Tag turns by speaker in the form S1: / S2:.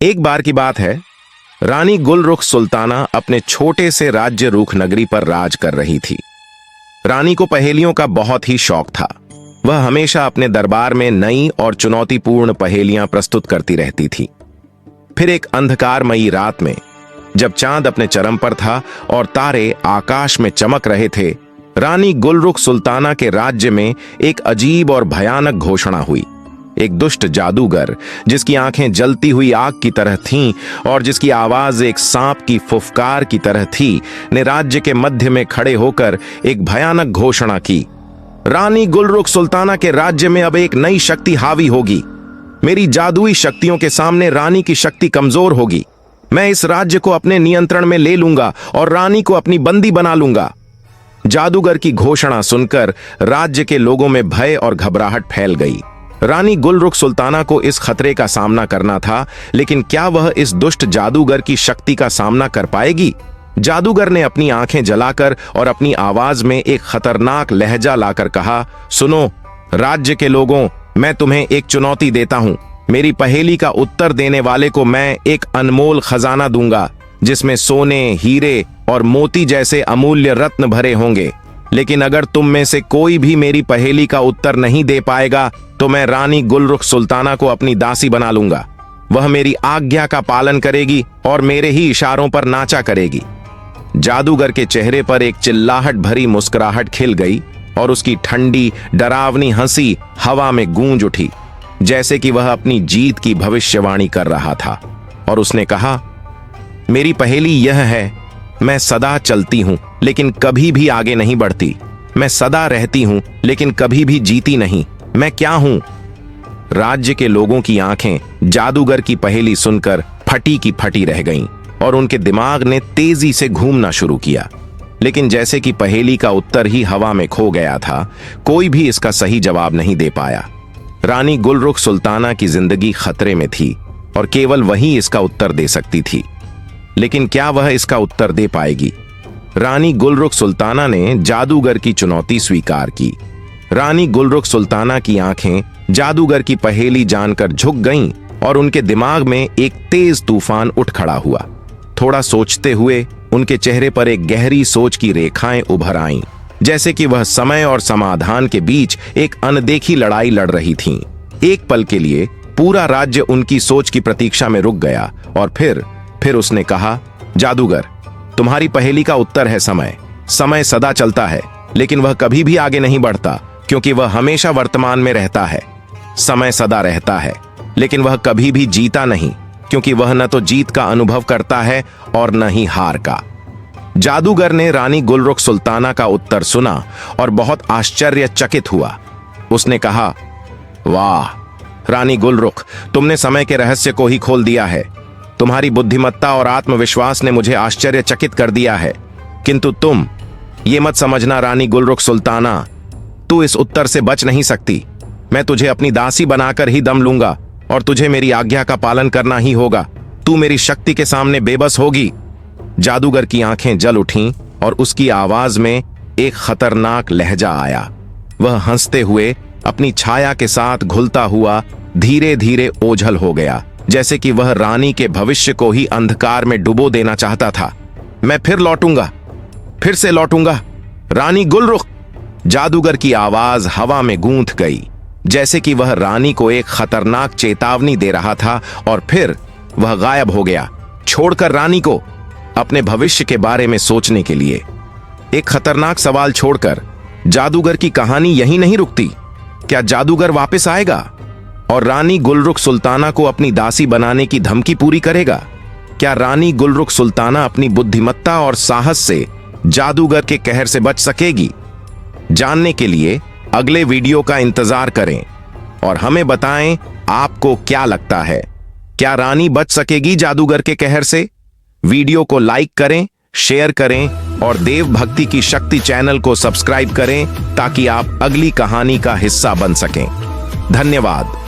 S1: एक बार की बात है, रानी गुलरुख सुल्ताना अपने छोटे से राज्य रूख नगरी पर राज कर रही थी। रानी को पहेलियों का बहुत ही शौक था। वह हमेशा अपने दरबार में नई और चुनौतीपूर्ण पहेलियां प्रस्तुत करती रहती थी। फिर एक अंधकारमयी रात में, जब चांद अपने चरम पर था और तारे आकाश में चमक रहे थे, रानी गुलरुख सुल्ताना के राज्य में एक अजीब और भयानक घोषणा हुई। एक दुष्ट जादूगर, जिसकी आंखें जलती हुई आग की तरह थीं और जिसकी आवाज एक सांप की फुफकार की तरह थी, ने राज्य के मध्य में खड़े होकर एक भयानक घोषणा की। रानी गुलरुख सुल्ताना के राज्य में अब एक नई शक्ति हावी होगी। मेरी जादुई शक्तियों के सामने रानी की शक्ति कमजोर होगी। मैं इस राज्य को अपने नियंत्रण में ले लूंगा और रानी को अपनी बंदी बना लूंगा। जादूगर की घोषणा सुनकर राज्य के लोगों में भय और घबराहट फैल गई। रानी गुलरुख सुल्ताना को इस खतरे का सामना करना था, लेकिन क्या वह इस दुष्ट जादूगर की शक्ति का सामना कर पाएगी? जादूगर ने अपनी आंखें जलाकर और अपनी आवाज में एक खतरनाक लहजा लाकर कहा, सुनो राज्य के लोगों, मैं तुम्हें एक चुनौती देता हूं। मेरी पहेली का उत्तर देने वाले को मैं एक अनमोल खजाना दूंगा, जिसमें सोने, हीरे और मोती जैसे अमूल्य रत्न भरे होंगे। लेकिन अगर तुम में से कोई भी मेरी पहेली का उत्तर नहीं दे पाएगा, तो मैं रानी गुलरुख सुल्ताना को अपनी दासी बना लूंगा। वह मेरी आज्ञा का पालन करेगी और मेरे ही इशारों पर नाचा करेगी। जादूगर के चेहरे पर एक चिल्लाहट भरी मुस्कुराहट खिल गई और उसकी ठंडी, डरावनी हंसी हवा में गूंज उठी, जैसे कि वह अपनी जीत की भविष्यवाणी कर रहा था। और उसने कहा, मेरी पहेली यह है, मैं सदा चलती हूं लेकिन कभी भी आगे नहीं बढ़ती। मैं सदा रहती हूं लेकिन कभी भी जीती नहीं। मैं क्या हूं? राज्य के लोगों की आंखें जादूगर की पहेली सुनकर फटी की फटी रह गईं और उनके दिमाग ने तेजी से घूमना शुरू किया। लेकिन जैसे कि पहेली का उत्तर ही हवा में खो गया था, कोई भी इसका सही जवाब नहीं दे पाया। रानी गुलरुख सुल्ताना की जिंदगी खतरे में थी और केवल वही इसका उत्तर दे सकती थी। लेकिन क्या वह इसका उत्तर दे पाएगी? रानी गुलरुख सुल्ताना ने जादूगर की चुनौती स्वीकार की। रानी गुलरुख सुल्ताना की आंखें जादूगर की पहेली जानकर झुक गईं और उनके दिमाग में एक तेज तूफान उठ खड़ा हुआ। थोड़ा सोचते हुए उनके चेहरे पर एक गहरी सोच की रेखाएं उभर आईं, जैसे कि वह समय और समाधान के बीच एक अनदेखी लड़ाई लड़ रही थीं। एक पल के लिए पूरा राज्य उनकी सोच की प्रतीक्षा में रुक गया और फिर उसने कहा, जादूगर, तुम्हारी पहेली का उत्तर है समय। समय सदा चलता है, लेकिन वह कभी भी आगे नहीं बढ़ता, क्योंकि वह हमेशा वर्तमान में रहता है। समय सदा रहता है, लेकिन वह कभी भी जीता नहीं, क्योंकि वह न तो जीत का अनुभव करता है और न ही हार का। जादूगर ने रानी गुलरुख सुल्ताना का उत्तर सुना और बहुत आश्चर्यचकित हुआ। उसने कहा, वाह रानी गुलरुख, तुमने समय के रहस्य को ही खोल दिया है। तुम्हारी बुद्धिमत्ता और आत्मविश्वास ने मुझे आश्चर्यचकित कर दिया है। किंतु तुम ये मत समझना रानी गुलरुख सुल्ताना, तू इस उत्तर से बच नहीं सकती। मैं तुझे अपनी दासी बनाकर ही दम लूंगा और तुझे मेरी आज्ञा का पालन करना ही होगा। तू मेरी शक्ति के सामने बेबस होगी। जादूगर की आंखें जल उठीं और उसकी आवाज में एक खतरनाक लहजा आया। वह हंसते हुए अपनी छाया के साथ घुलता हुआ धीरे धीरे ओझल हो गया, जैसे कि वह रानी के भविष्य को ही अंधकार में डुबो देना चाहता था। मैं फिर लौटूंगा, फिर से लौटूंगा, रानी गुलरुख। जादूगर की आवाज हवा में गूंथ गई, जैसे कि वह रानी को एक खतरनाक चेतावनी दे रहा था, और फिर वह गायब हो गया, छोड़कर रानी को अपने भविष्य के बारे में सोचने के लिए। एक खतरनाक सवाल छोड़कर जादूगर की कहानी यहीं नहीं रुकती। क्या जादूगर वापस आएगा और रानी गुलरुख सुल्ताना को अपनी दासी बनाने की धमकी पूरी करेगा? क्या रानी गुलरुख सुल्ताना अपनी बुद्धिमत्ता और साहस से जादूगर के कहर से बच सकेगी? जानने के लिए अगले वीडियो का इंतजार करें और हमें बताएं आपको क्या लगता है, क्या रानी बच सकेगी जादूगर के कहर से? वीडियो को लाइक करें, शेयर करें और देव भक्ति की शक्ति चैनल को सब्सक्राइब करें, ताकि आप अगली कहानी का हिस्सा बन सकें। धन्यवाद।